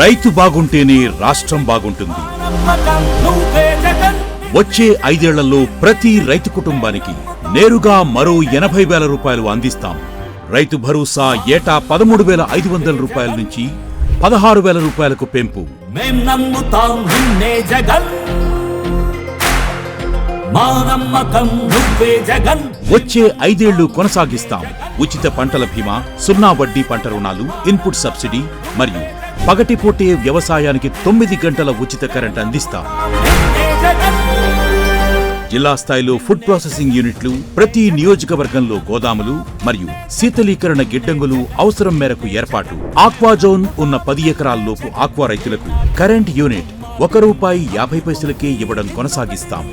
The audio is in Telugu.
రైతు బాగుంటేనే రాష్ట్రం బాగుంటుంది. వచ్చే 5 ఏళ్లలో ప్రతి రైతు కుటుంబానికి నేరుగా మరో 80,000 రూపాయలు అందిస్తాం. రైతు భరోసా ఏటా 13,500 రూపాయల నుంచి 16,000 రూపాయలకు పెంపు. మేం నమ్ముతాం నిన్నే జగన్, మా నమ్మకం నువ్వే జగన్. వచ్చే 5 ఏళ్లు కొనసాగిస్తాం ఉచిత పంటల బీమా, 0 వడ్డీ పంట రుణాలు, ఇన్పుట్ సబ్సిడీ మరియు పగటిపూటే వ్యవసాయానికి 9 గంటల ఉచిత కరెంట్ అందిస్తాం. జిల్లా స్థాయిలో ఫుడ్ ప్రాసెసింగ్ యూనిట్లు, ప్రతి నియోజకవర్గంలో గోదాములు మరియు శీతలీకరణ గిడ్డంగులు అవసరం మేరకు ఏర్పాటు. ఆక్వా జోన్ ఉన్న 10 ఎకరాల్లోపు ఆక్వా రైతులకు కరెంట్ యూనిట్ ₹1.50 ఇవ్వడం కొనసాగిస్తాం.